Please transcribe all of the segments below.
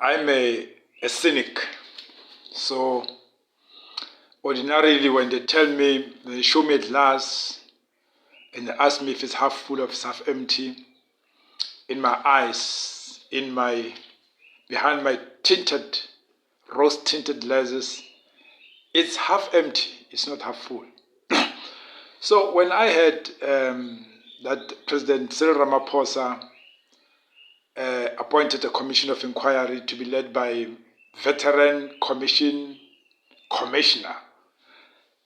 I'm a cynic. So ordinarily when they tell me, they show me a glass and they ask me if it's half full or if it's half empty, in my eyes, behind my tinted, rose-tinted glasses, it's half empty, it's not half full. So when I heard that President Cyril Ramaphosa appointed a commission of inquiry to be led by veteran commissioner,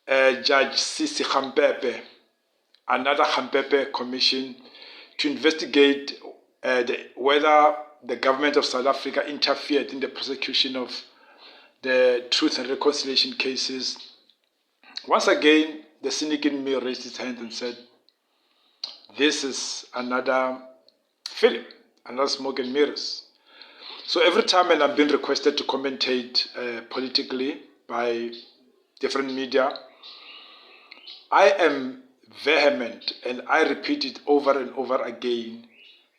Judge Sisi Khampepe, another Khampepe Commission, to investigate whether the government of South Africa interfered in the prosecution of the Truth and Reconciliation cases. Once again, the cynic in me raised his hand and said, this is another film, another smoke and mirrors. So every time when I'm being requested to commentate politically by different media, I am vehement and I repeat it over and over again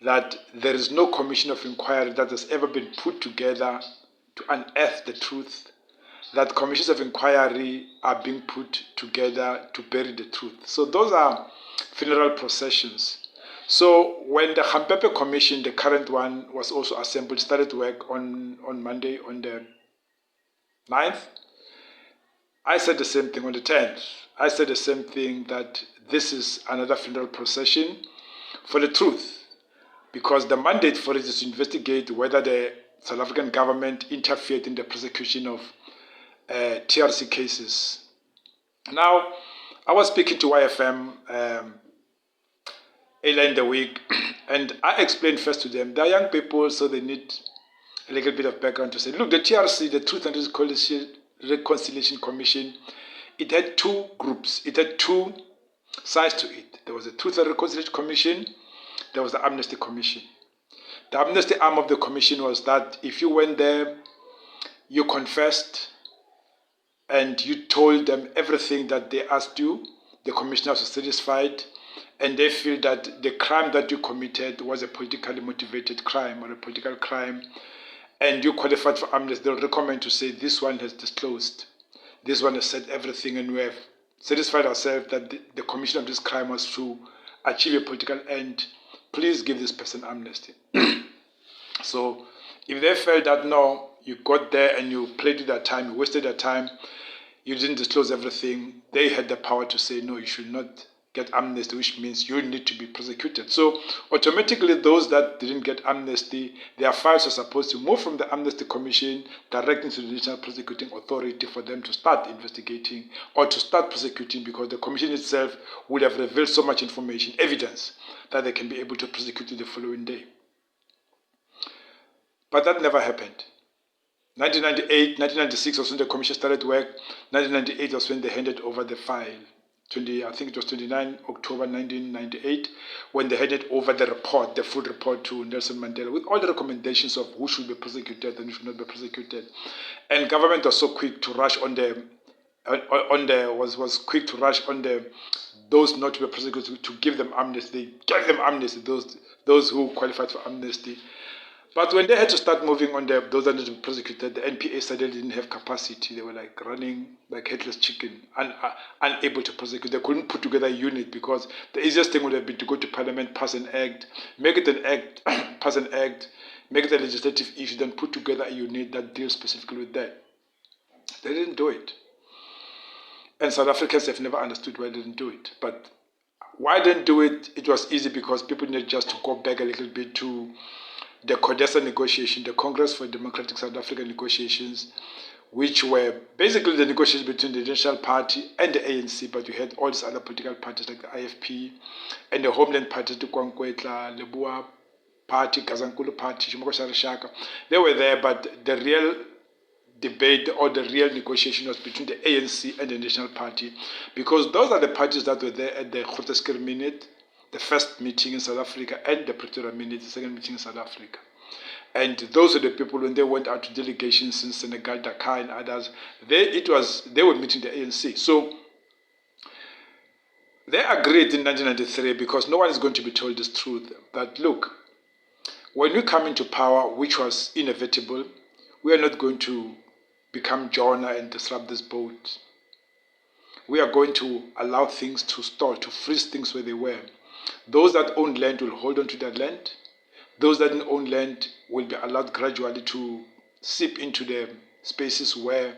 that there is no commission of inquiry that has ever been put together to unearth the truth, that commissions of inquiry are being put together to bury the truth. So those are funeral processions. So when the Khampepe Commission, the current one, was also assembled, started work on Monday, on the 9th, I said the same thing on the 10th. I said the same thing, that this is another funeral procession for the truth, because the mandate for it is to investigate whether the South African government interfered in the prosecution of TRC cases. Now, I was speaking to YFM earlier in the week, and I explained first to them, they are young people, so they need a little bit of background to say, look, the TRC, the Truth and Reconciliation Commission, it had two groups, it had two sides to it. There was the Truth and Reconciliation Commission, there was the Amnesty Commission. The amnesty arm of the commission was that if you went there, you confessed, and you told them everything that they asked you, the commissioners were satisfied, and they feel that the crime that you committed was a politically motivated crime or a political crime, and you qualified for amnesty, they'll recommend to say, this one has disclosed, this one has said everything, and we have satisfied ourselves that the commission of this crime was to achieve a political end. Please give this person amnesty. So if they felt that, no, you got there and you played with their time, you wasted their time, you didn't disclose everything, they had the power to say, no, you should not get amnesty, which means you need to be prosecuted. So automatically those that didn't get amnesty, their files are supposed to move from the Amnesty Commission directly to the National Prosecuting Authority for them to start investigating or to start prosecuting, because the commission itself would have revealed so much information, evidence, that they can be able to prosecute the following day. But that never happened. 1998, 1996 was when the commission started work. 1998 was when they handed over the file. I think it was 29 October 1998, when they handed over the report, the full report to Nelson Mandela, with all the recommendations of who should be prosecuted and who should not be prosecuted. And government was so quick to rush was quick to rush on those not to be prosecuted, to give them amnesty. They gave them amnesty, those who qualified for amnesty. But when they had to start moving on those that need to be prosecuted, the NPA suddenly didn't have capacity. They were like running like headless chicken, unable to prosecute. They couldn't put together a unit, because the easiest thing would have been to go to Parliament, pass an act, make it an act, pass an act, make it a legislative issue, then put together a unit that deals specifically with that. They didn't do it. And South Africans have never understood why they didn't do it. But why they didn't do it? It was easy because people needed just to go back a little bit to the CODESA negotiation, the Congress for Democratic South Africa negotiations, which were basically the negotiations between the National Party and the ANC, but you had all these other political parties like the IFP and the Homeland Party, the Kwankwetla, Leboa Party, Gazankulu Party, Shimoko Shaka. They were there, but the real debate or the real negotiation was between the ANC and the National Party, because those are the parties that were there at the Grootesker Minute, the first meeting in South Africa, and the Pretoria Minute, the second meeting in South Africa. And those are the people, when they went out to delegations in Senegal, Dakar, and others, they were meeting the ANC. So they agreed in 1993, because no one is going to be told this truth, that look, when we come into power, which was inevitable, we are not going to become Jonah and disrupt this boat. We are going to allow things to stall, to freeze things where they were. Those that own land will hold on to their land. Those that don't own land will be allowed gradually to seep into the spaces where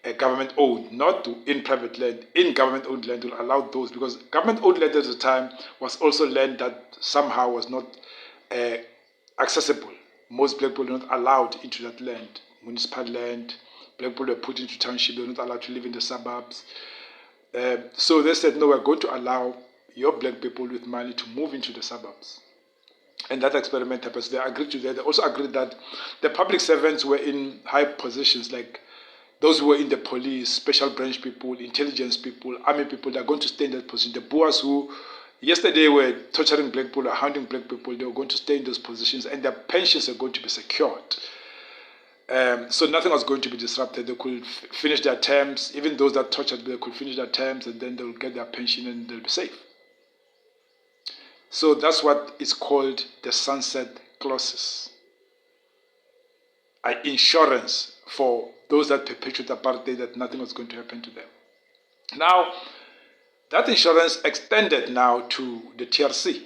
a government owned, not in private land, in government owned land will allow those, because government owned land at the time was also land that somehow was not accessible. Most black people were not allowed into that land, municipal land. Black people were put into township, they were not allowed to live in the suburbs. So they said, no, we're going to allow your black people with money to move into the suburbs. And that experiment happened. So they agreed to that. They also agreed that the public servants were in high positions, like those who were in the police, special branch people, intelligence people, army people, they're going to stay in that position. The boers who yesterday were torturing black people or hounding black people, they were going to stay in those positions, and their pensions are going to be secured. So nothing was going to be disrupted. They could finish their terms. Even those that tortured, they could finish their terms, and then they'll get their pension and they'll be safe. So that's what is called the sunset clauses. An insurance for those that perpetuate apartheid, that nothing was going to happen to them. Now, that insurance extended now to the TRC.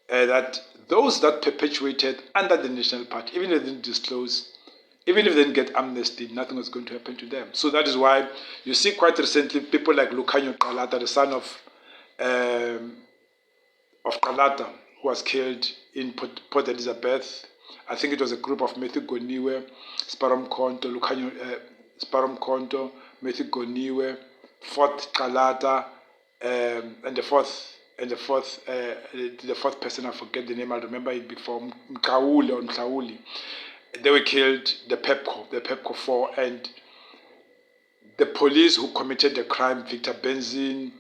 That those that perpetuated under the National Party, even if they didn't disclose, even if they didn't get amnesty, nothing was going to happen to them. So that is why you see quite recently people like Lukhanyo Qalata, the son of Qalata, who was killed in Port Elizabeth. I think it was a group of Matthew Goniwe, Sparom Konto, Matthew Goniwe, fourth Qalata, and the fourth person, I forget the name, I'll remember it before, Mkauli. They were killed, the PEPCO 4, and the police who committed the crime, Victor Benzin,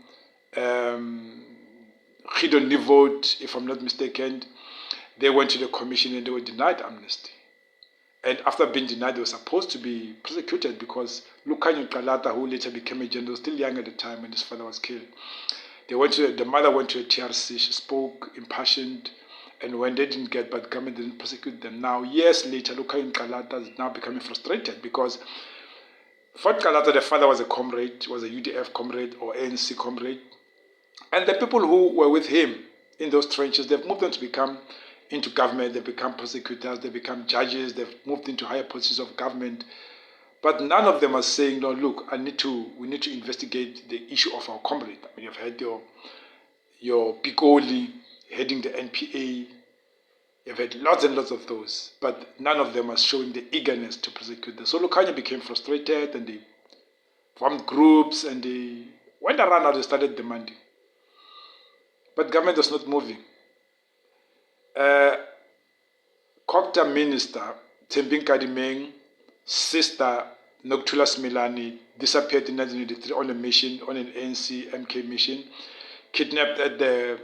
Guido Nivot, if I'm not mistaken, they went to the commission and they were denied amnesty. And after being denied, they were supposed to be prosecuted because Lukhanyo Qalata, who later became a general, was still young at the time when his father was killed. The mother went to a TRC, she spoke impassioned, and when they didn't get, but the government didn't prosecute them. Now, years later, Lukhanyo Qalata is now becoming frustrated because Fort Qalata, the father was a comrade, was a UDF comrade or ANC comrade. And the people who were with him in those trenches, they've moved on to become into government, they've become prosecutors, they've become judges, they've moved into higher positions of government. But none of them are saying, no, look, we need to investigate the issue of our comrade. I mean, you've had your Pikoli heading the NPA, you've had lots and lots of those, but none of them are showing the eagerness to prosecute them. So Lukhanyo became frustrated and they formed groups and they went around and they started demanding. But government was not moving. Cocta Minister Thembing Kadimeng, sister Nokuthula Smilani, disappeared in 1983 on a mission, on an ANC MK mission, kidnapped at the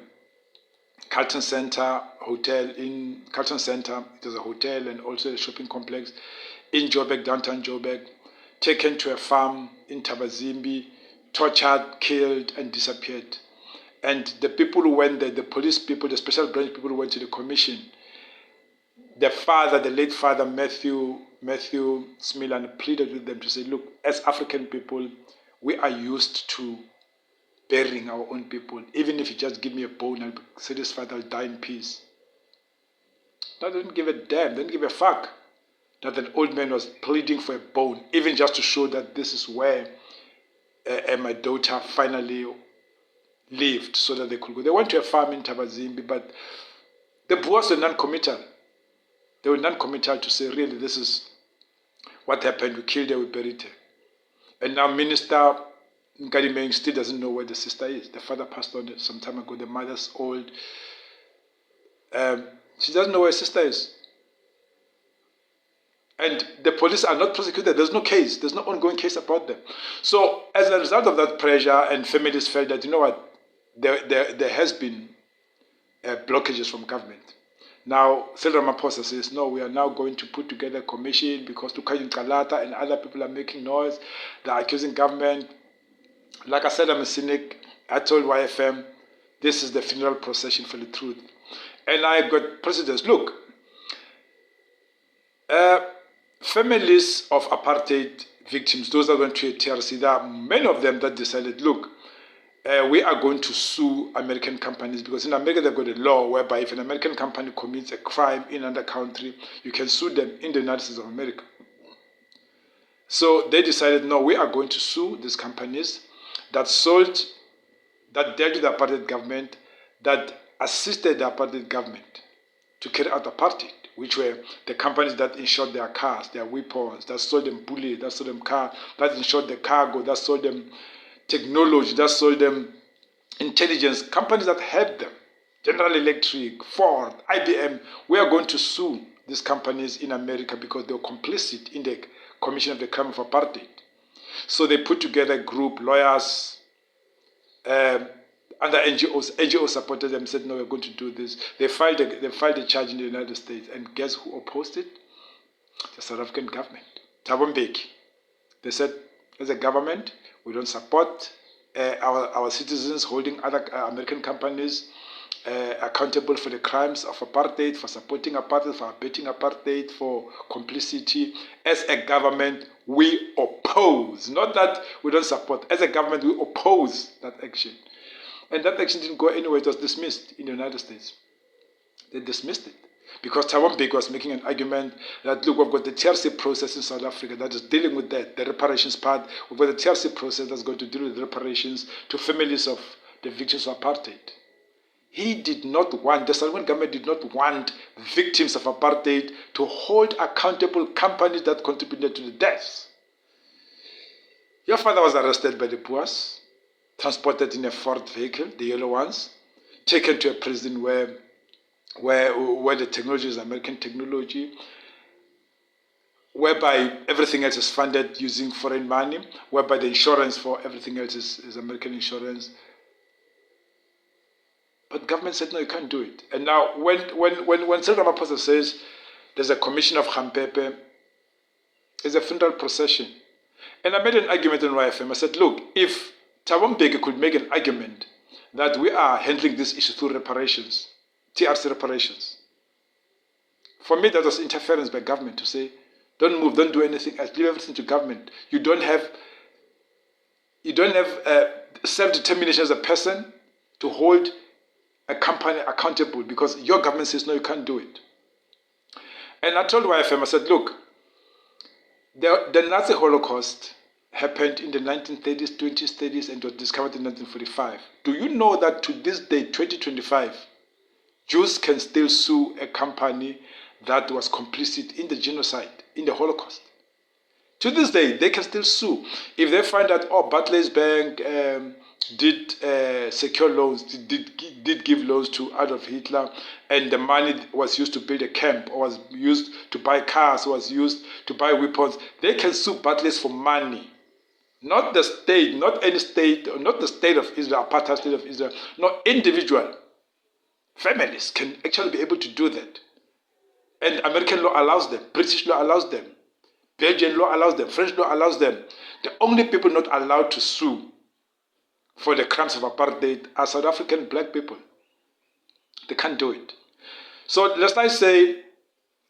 Carlton Center Hotel in Carlton Center. It was a hotel and also a shopping complex in Joburg, downtown Joburg, taken to a farm in Tabazimbi, tortured, killed, and disappeared. And the people who went there, the police people, the special branch people who went to the commission, the late father, Matthew Smilan, pleaded with them to say, look, as African people, we are used to burying our own people. Even if you just give me a bone, I'll be satisfied, I'll die in peace. They didn't give a damn, they didn't give a fuck that an old man was pleading for a bone, even just to show that this is where my daughter finally lived so that they could go. They went to a farm in Tabazimbi, but the Boers were non-committal. They were non-committal to say, really, this is what happened. We killed her, we buried her. And now Minister Nkadimeng still doesn't know where the sister is. The father passed on some time ago. The mother's old. She doesn't know where her sister is. And the police are not prosecuted. There's no case. There's no ongoing case about them. So as a result of that pressure, and families felt that, you know what, there has been blockages from government. Now, Cyril Ramaphosa says, no, we are now going to put together a commission because Lukhanyo Qalata and other people are making noise. They're accusing government. Like I said, I'm a cynic. I told YFM, this is the funeral procession for the truth. And I got precedents. Look, families of apartheid victims, those that went to a TRC, there are many of them that decided, look, we are going to sue American companies, because in America they've got a law whereby if an American company commits a crime in another country, you can sue them in the United States of America. So they decided, no, we are going to sue these companies that dealt with the apartheid government, that assisted the apartheid government to carry out apartheid, which were the companies that insured their cars, their weapons, that sold them bullets, that sold them cars, that insured the cargo, that sold them technology, that sold them intelligence, companies that helped them, General Electric, Ford, IBM. We are going to sue these companies in America because they were complicit in the commission of the crime of apartheid. So they put together a group, lawyers, under NGOs. NGOs supported them, said, no, we're going to do this. They filed a charge in the United States, and guess who opposed it? The South African government. Thabo Mbeki. They said, as a government, we don't support our citizens holding other American companies accountable for the crimes of apartheid, for supporting apartheid, for abetting apartheid, for complicity. As a government, we oppose. Not that we don't support. As a government, we oppose that action. And that action didn't go anywhere. It was dismissed in the United States. They dismissed it because Thabo Mbeki was making an argument that, look, we've got the TRC process in South Africa that is dealing with that, the reparations part. We've got the TRC process that's going to deal with reparations to families of the victims of apartheid. He did not want, the South African government did not want victims of apartheid to hold accountable companies that contributed to the deaths. Your father was arrested by the Boers, transported in a Ford vehicle, the yellow ones, taken to a prison where the technology is American technology, whereby everything else is funded using foreign money, whereby the insurance for everything else is American insurance. But government said, no, you can't do it. And now when Cyril Ramaphosa says there's a commission of Khampepe, it's a funeral procession. And I made an argument on YFM. I said, look, if Thabo Mbeki could make an argument that we are handling this issue through reparations, TRC reparations, for me that was interference by government to say, don't move, don't do anything else, leave everything to government. You don't have self-determination as a person to hold a company accountable because your government says, no, you can't do it. And I told YFM, I said, look, the Nazi Holocaust happened in the 1930s, 20s, 30s, and was discovered in 1945. Do you know that to this day, 2025, Jews can still sue a company that was complicit in the genocide, in the Holocaust? To this day, they can still sue. If they find that, Barclays Bank did secure loans, did give loans to Adolf Hitler, and the money was used to build a camp, or was used to buy cars, or was used to buy weapons, they can sue Barclays for money. Not the state, not any state, or not the state of Israel, apartheid state of Israel. No, individual families can actually be able to do that. And American law allows them, British law allows them, Belgian law allows them, French law allows them. The only people not allowed to sue for the crimes of apartheid are South African black people. They can't do it. So let's not say,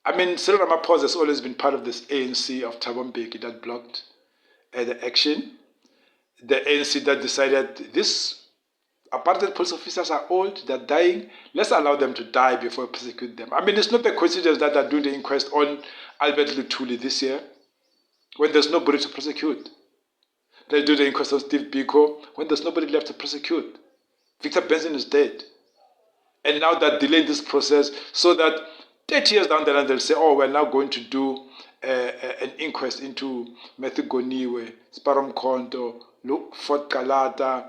Cyril Ramaphosa has always been part of this ANC of Thabo Mbeki that blocked the action. The ANC that decided these apartheid police officers are old, they're dying, let's allow them to die before we prosecute them. It's not a coincidence that they're doing the inquest on Albert Luthuli this year when there's nobody to prosecute. They do the inquest on Steve Biko when there's nobody left to prosecute. Victor Benson is dead. And now they're delaying this process so that 30 years down the line they'll say, we're now going to do an inquest into Matthew Goniwe, Sparrow Mkhonto, Fort Kalata,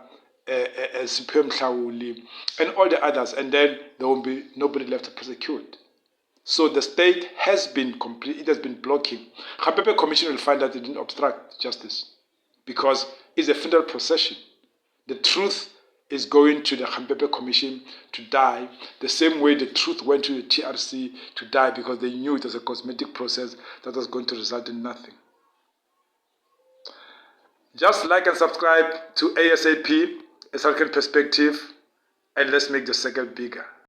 Sipho Mhlawuli, and all the others, and then there will be nobody left to prosecute. So the state has been it has been blocking. Khampepe Commission will find that it didn't obstruct justice because it's a funeral procession. The truth is going to the Khampepe Commission to die the same way the truth went to the TRC to die because they knew it was a cosmetic process that was going to result in nothing. Just like and subscribe to ASAP, A South African Perspective, and let's make the circle bigger.